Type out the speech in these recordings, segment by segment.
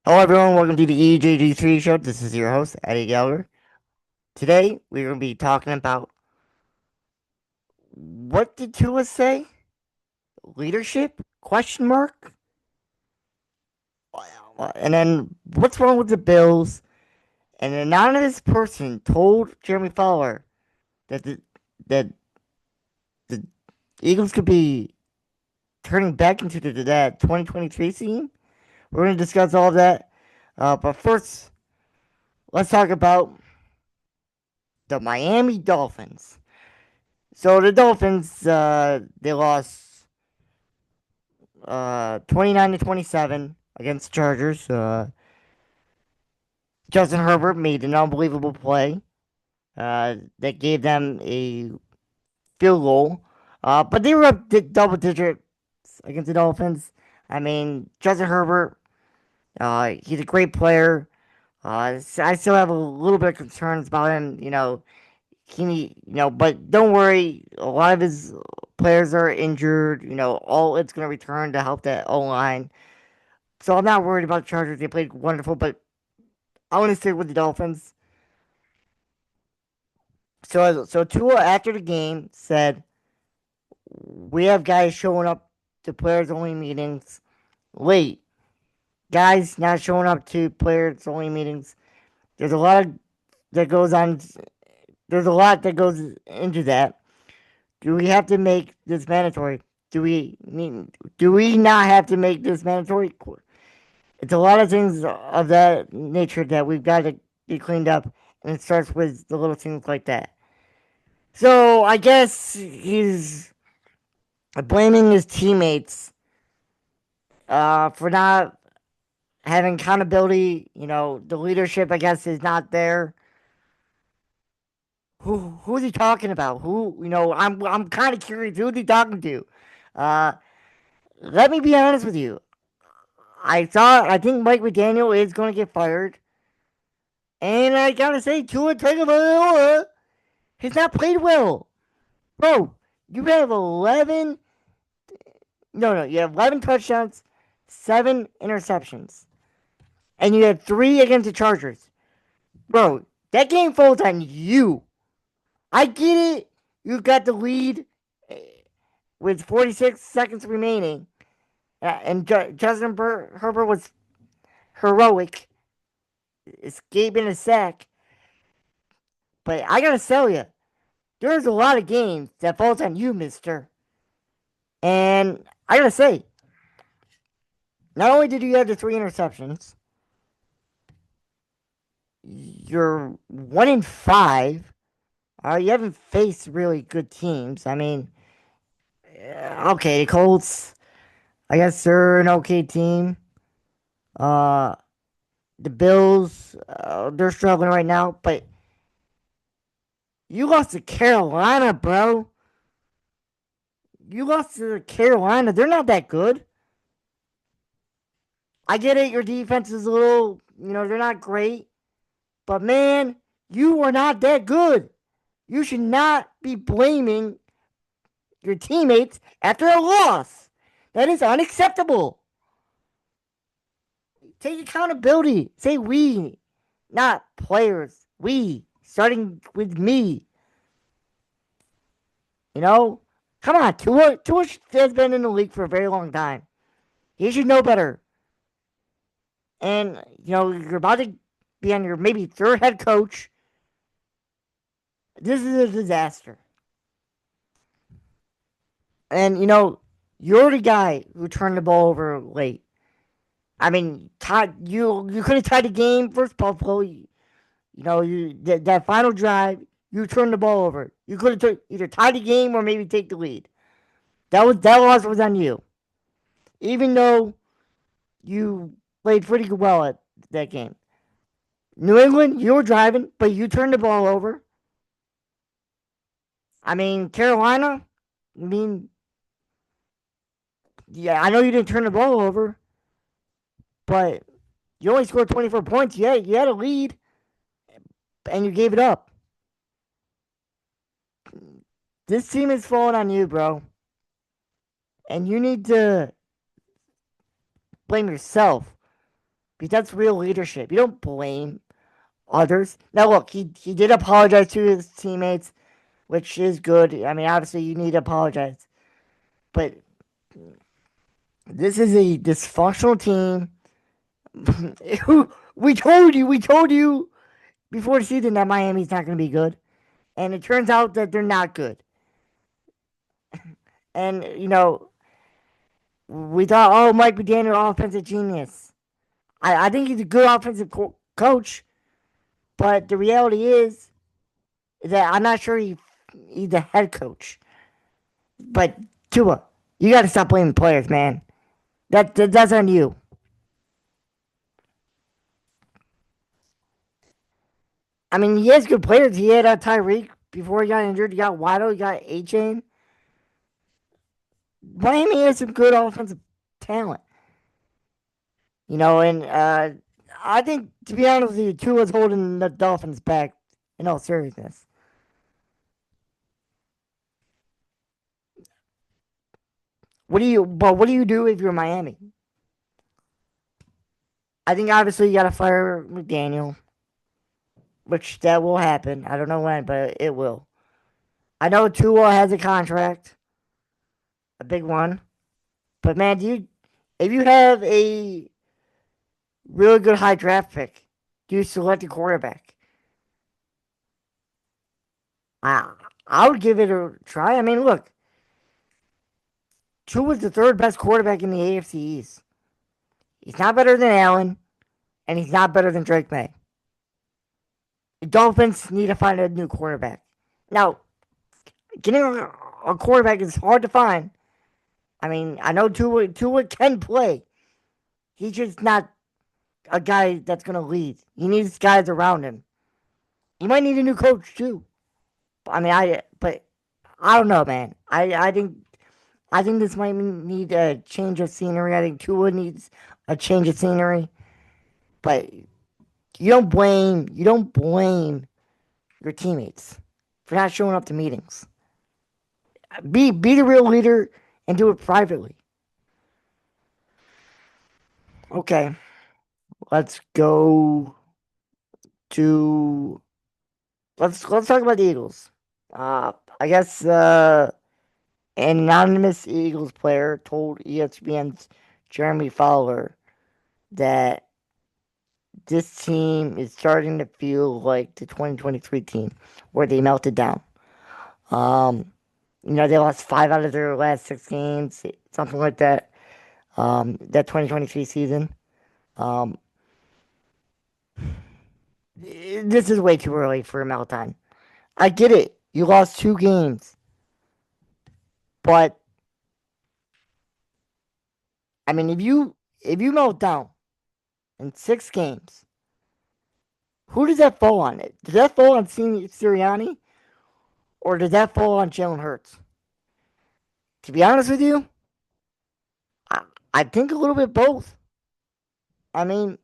Hello, everyone. Welcome to the EJG3 show. This is your host, Eddie Geller. Today, we're going to be talking about what did Tua say? Leadership? Question mark? And then what's wrong with the Bills? An anonymous person told Jeremy Fowler that the Eagles could be turning back into that 2023 scene. We're going to discuss all of that. But first, let's talk about the Miami Dolphins. So the Dolphins, they lost 29-27 against the Chargers. Justin Herbert made an unbelievable play that gave them a field goal. But they were up double digits against the Dolphins. I mean, Justin Herbert, he's a great player. I still have a little bit of concerns about him. But don't worry. A lot of his players are injured. All it's going to return to help that O line. So I'm not worried about the Chargers. They played wonderful, but I want to stick with the Dolphins. So Tua after the game said, "We have guys showing up to players only meetings late. Guys not showing up to players only meetings. There's a lot that goes on. There's a lot that goes into that. Do we have to make this mandatory? Do we not have to make this mandatory? It's a lot of things of that nature that we've got to get cleaned up, and it starts with the little things like that. So I guess he's blaming his teammates for not having accountability. The leadership, I guess, is not there. Who's he talking about? I'm kind of curious. Who's he talking to? Uh, Let me be honest with you. I think Mike McDaniel is going to get fired. And I gotta say, Tua Tagovailoa has not played well. Bro, you have 11. No, you have 11 touchdowns, 7 interceptions. And you had 3 against the Chargers. Bro, that game falls on you. I get it. You got the lead with 46 seconds remaining. And Justin Herbert was heroic, escaping a sack. But I gotta tell you, there's a lot of games that falls on you, mister. And I gotta say, not only did you have the 3 interceptions, you're 1-5. You haven't faced really good teams. I mean, okay, the Colts, I guess they're an okay team. Uh, the Bills, they're struggling right now, but you lost to Carolina, bro. You lost to Carolina. They're not that good. I get it. Your defense is a little, they're not great. But man, you are not that good. You should not be blaming your teammates after a loss. That is unacceptable. Take accountability. Say we, not players. We, starting with me. You know? Come on, Tua has been in the league for a very long time. He should know better. And, you're about to be on your maybe third head coach. This is a disaster. And, you're the guy who turned the ball over late. I mean, you could have tied the game versus Buffalo. That final drive, you turned the ball over. You could have either tied the game or maybe take the lead. That loss was on you. Even though you played pretty well at that game. New England, you were driving, but you turned the ball over. I mean, Carolina, I mean, yeah, I know you didn't turn the ball over, but you only scored 24 points. Yeah, you had a lead, and you gave it up. This team is falling on you, bro. And you need to blame yourself. because that's real leadership. You don't blame others. Now, look, he did apologize to his teammates, which is good. I mean, obviously, you need to apologize. But this is a dysfunctional team. We told you before the season that Miami's not going to be good. And it turns out that they're not good. And, we thought, oh, Mike McDaniel, offensive genius. I think he's a good offensive coach, but the reality is that I'm not sure he's the head coach. But Tua, you got to stop blaming players, man. That's on you. I mean, he has good players. He had Tyreek before he got injured. You got Waddle. You got A Chain. Miami has some good offensive talent. And I think, to be honest with you, Tua's holding the Dolphins back in all seriousness. What do you do if you're Miami? I think obviously you got to fire McDaniel, which that will happen. I don't know when, but it will. I know Tua has a contract, a big one. But man, if you have a really good high draft pick, do you select a quarterback? I I would give it a try. I mean, look, Tua was the third best quarterback in the AFC East. He's not better than Allen, and he's not better than Drake May. The Dolphins need to find a new quarterback. Now, getting a quarterback is hard to find. I mean, I know Tua can play. He's just not a guy that's going to lead. He needs guys around him. He might need a new coach too. But I don't know, man. I think this might need a change of scenery. I think Tua needs a change of scenery. But you don't blame your teammates for not showing up to meetings. Be the real leader and do it privately. Okay, let's go to let's talk about the Eagles. I guess an anonymous Eagles player told ESPN's Jeremy Fowler that this team is starting to feel like the 2023 team where they melted down. Um, they lost 5 out of their last 6 games, something like that. That 2023 season. Um, this is way too early for a meltdown. I get it. You lost 2 games, but I mean, if you melt down in 6 games, who does that fall on? Does that fall on Sirianni or does that fall on Jalen Hurts? To be honest with you, I, I think a little bit both. I mean,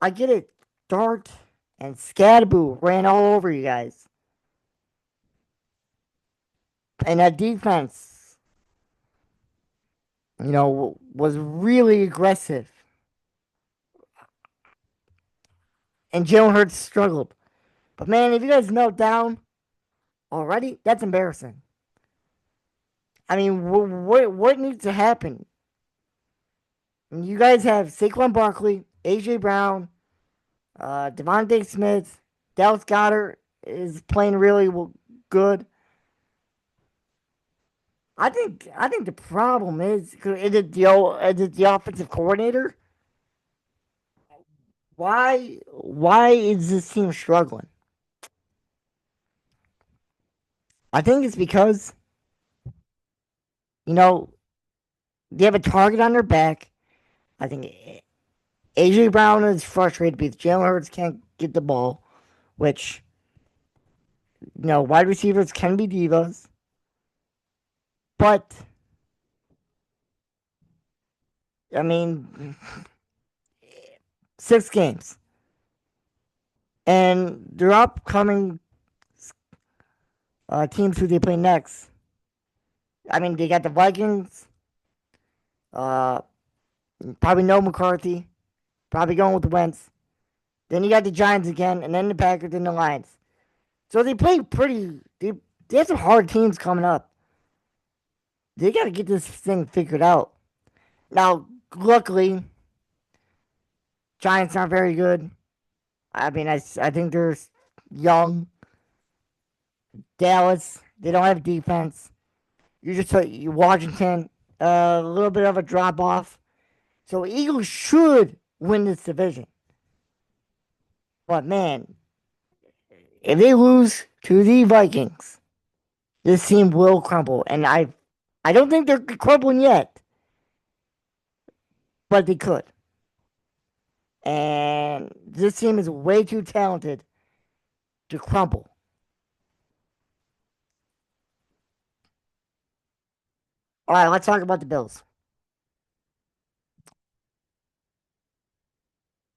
I get it. Dart and Scadaboo ran all over you guys. And that defense, was really aggressive. And Jalen Hurts struggled. But man, if you guys melt down already, that's embarrassing. I mean, what needs to happen? You guys have Saquon Barkley, AJ Brown, Devontae Smith, Dallas Goddard is playing really good. I think the problem is it the offensive coordinator? Why is this team struggling? I think it's because you know they have a target on their back. I think AJ Brown is frustrated because Jalen Hurts can't get the ball, which wide receivers can be divas, but I mean 6 games and their upcoming teams who they play next. I mean, they got the Vikings. Uh, Probably no McCarthy. Probably going with the Wentz. Then you got the Giants again, and then the Packers and the Lions. So they play pretty. They have some hard teams coming up. They got to get this thing figured out. Now, luckily, Giants aren't very good. I mean, I think they're young. Dallas, they don't have defense. You Washington, a little bit of a drop off. So Eagles should win this division. But man, if they lose to the Vikings, this team will crumble. And I don't think they're crumbling yet, but they could. And this team is way too talented to crumble. All right, let's talk about the Bills.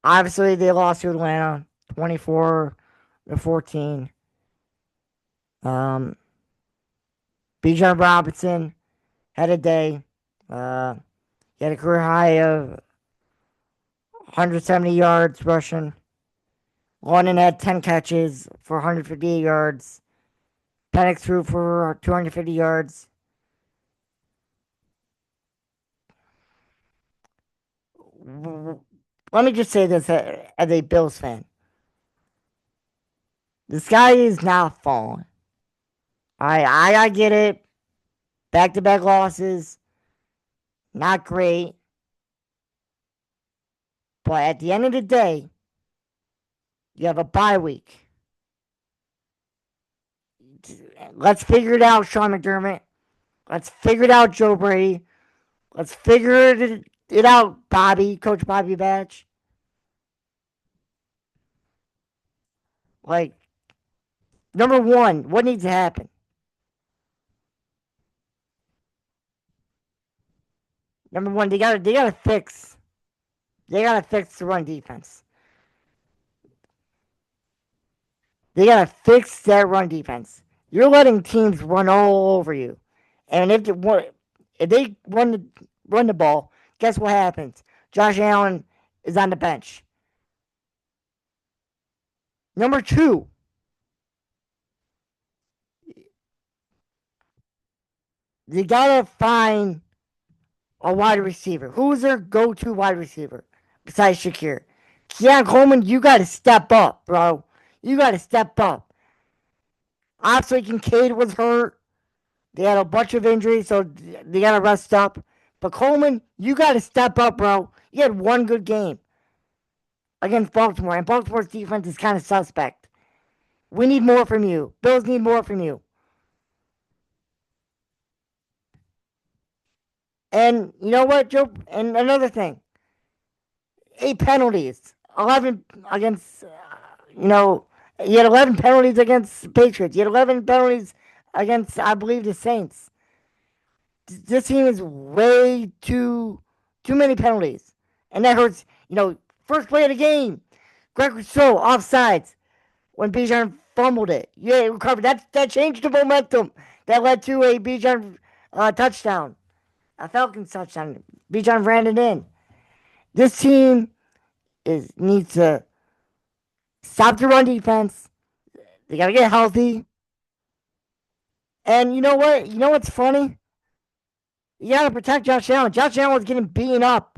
Obviously, they lost to Atlanta 24-14. Um, Bijan Robinson had a day. He had a career high of 170 yards rushing. London had 10 catches for 158 yards. Penix threw for 250 yards. Let me just say this as a Bills fan. The sky is not falling. I get it. Back to back losses. Not great. But at the end of the day, you have a bye week. Let's figure it out, Sean McDermott. Let's figure it out, Joe Brady. Let's figure it out, Coach Bobby Batch. Like, number one, what needs to happen? Number one, they gotta fix the run defense. They gotta fix that run defense. You're letting teams run all over you, and if they run the ball, guess what happens? Josh Allen is on the bench. Number two, you gotta find a wide receiver. Who's their go-to wide receiver besides Shakir? Keon Coleman, you gotta step up, bro. You gotta step up. Obviously, Kincaid was hurt. They had a bunch of injuries, so they gotta rest up. But Coleman, you gotta step up, bro. You had one good game against Baltimore, and Baltimore's defense is kind of suspect. We need more from you. Bills need more from you. And you know what, Joe? And another thing, 8 penalties, 11 against, you had 11 penalties against the Patriots. You had 11 penalties against, I believe, the Saints. This team is way too many penalties, and that hurts. First play of the game, Greg Rousseau offsides when Bijan fumbled it. Yeah, it recovered. That changed the momentum. That led to a Bijan touchdown, a Falcons touchdown. Bijan ran it in. This team needs to stop the run defense. They gotta get healthy. And you know what? You know what's funny? You gotta protect Josh Allen. Josh Allen was getting beaten up.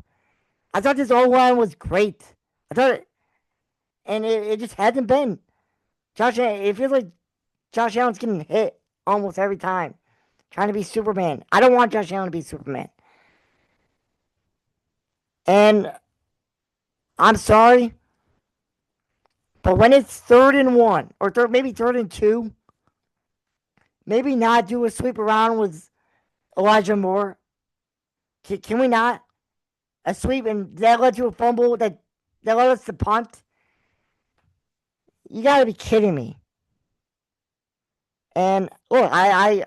I thought this O line was great. I thought and it just hasn't been. It feels like Josh Allen's getting hit almost every time, trying to be Superman. I don't want Josh Allen to be Superman. And I'm sorry, but when it's 3rd and 1 or maybe 3rd and 2, maybe not do a sweep around with Elijah Moore. Can we not? A sweep, and that led to a fumble that led us to punt. You got to be kidding me. And look, I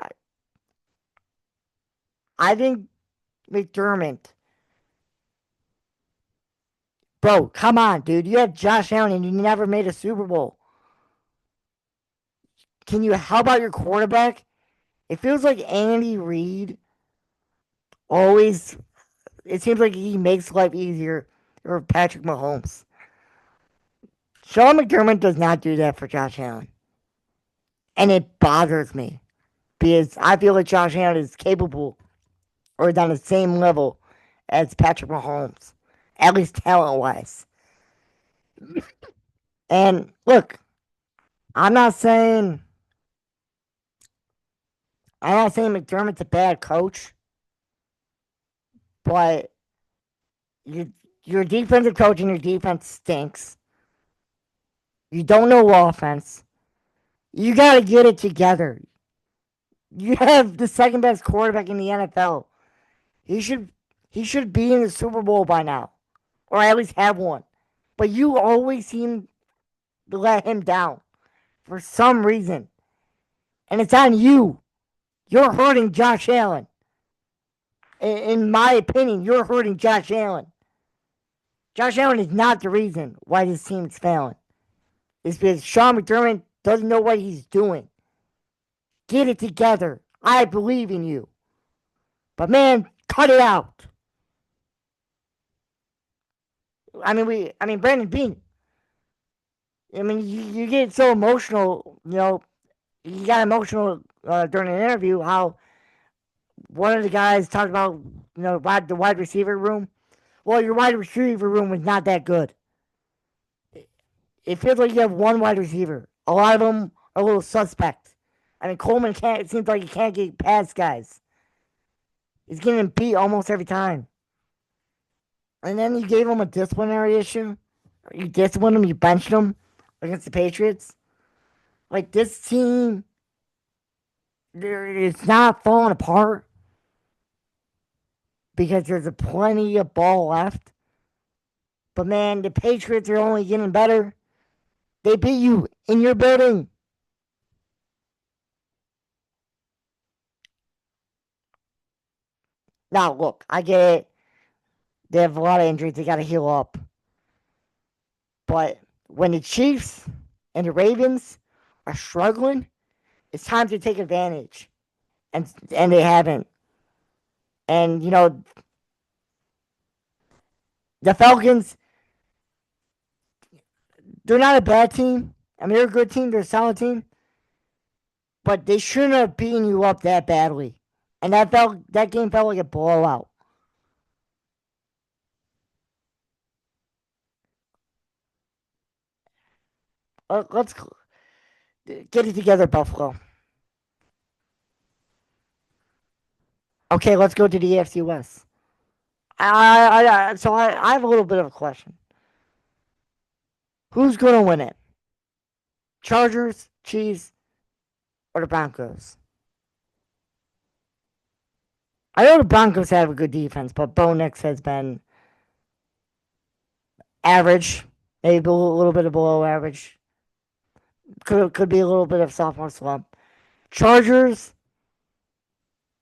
think McDermott, bro, come on, dude. You had Josh Allen and you never made a Super Bowl. Can you help out your quarterback? It feels like Andy Reid always. It seems like he makes life easier or Patrick Mahomes. Sean McDermott does not do that for Josh Allen. And it bothers me because I feel like Josh Allen is capable or is on the same level as Patrick Mahomes, at least talent wise. And look, I'm not saying McDermott's a bad coach, but your defensive coach and your defense stinks. You don't know offense. You got to get it together. You have the second best quarterback in the NFL. He should he should be in the Super Bowl by now, or at least have one. But you always seem to let him down for some reason, and it's on you. You're hurting Josh Allen. In my opinion, you're hurting Josh Allen. Josh Allen is not the reason why this team is failing. It's because Sean McDermott doesn't know what he's doing. Get it together. I believe in you. But man, cut it out. Brandon Bean. You get so emotional. You got emotional during an interview. How one of the guys talked about, the wide receiver room. Well, your wide receiver room was not that good. It feels like you have one wide receiver. A lot of them are a little suspect. Coleman can't. It seems like he can't get past guys. He's getting beat almost every time. And then you gave him a disciplinary issue. You disciplined him. You benched him against the Patriots. Like, this team, it's not falling apart because there's plenty of ball left. But man, the Patriots are only getting better. They beat you in your building. Now, look, I get it. They have a lot of injuries. They got to heal up. But when the Chiefs and the Ravens are struggling, it's time to take advantage. And they haven't. And, the Falcons, they're not a bad team. They're a good team. They're a solid team. But they shouldn't have beaten you up that badly. And that game felt like a blowout. Let's get it together, Buffalo. Okay, let's go to the AFC West. I have a little bit of a question. Who's going to win it? Chargers, Chiefs, or the Broncos? I know the Broncos have a good defense, but Bo Nix has been average, maybe a little bit of below average. Could be a little bit of sophomore slump. Chargers,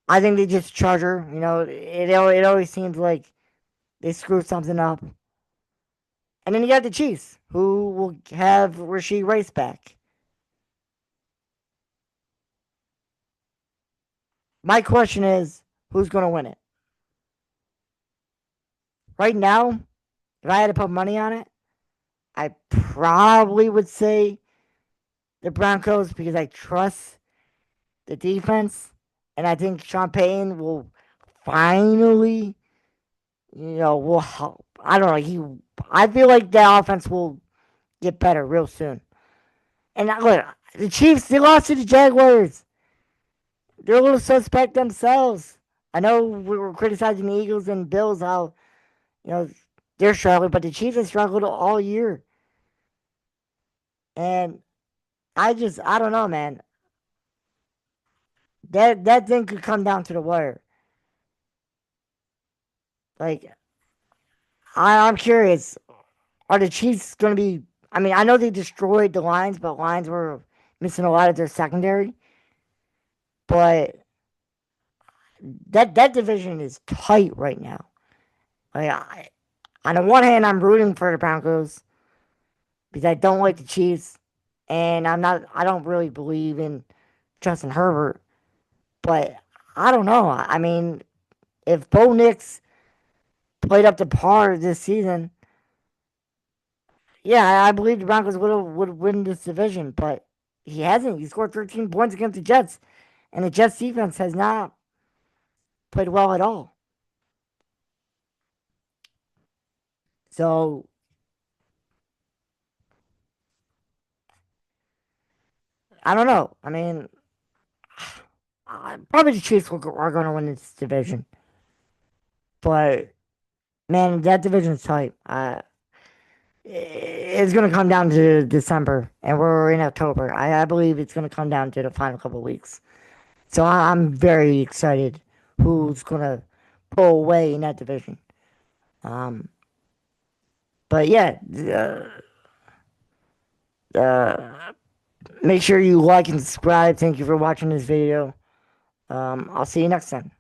I think they just Charger. It always seems like they screw something up. And then you got the Chiefs, who will have Rashee Rice back. My question is, who's going to win it? Right now, if I had to put money on it, I probably would say the Broncos because I trust the defense, and I think Sean Payton will finally, will help. I don't know. I feel like the offense will get better real soon. And look, the Chiefs, they lost to the Jaguars. They're a little suspect themselves. I know we were criticizing the Eagles and Bills how, you know, they're struggling, but the Chiefs have struggled all year. And I don't know, man. That thing could come down to the wire. Like, I'm curious. Are the Chiefs going to be? I know they destroyed the Lions, but Lions were missing a lot of their secondary. But that division is tight right now. Like, on the one hand, I'm rooting for the Broncos because I don't like the Chiefs, and I don't really believe in Justin Herbert. But I don't know. If Bo Nix played up to par this season, Yeah, I believe the Broncos would win this division, but he hasn't. He scored 13 points against the Jets, and the Jets defense has not played well at all. So I don't know. I mean, probably the Chiefs are going to win this division, but man, that division's tight. It's going to come down to December, and we're in October. I believe it's going to come down to the final couple of weeks. So I'm very excited who's going to pull away in that division. Um, but yeah, uh, make sure you like and subscribe. Thank you for watching this video. I'll see you next time.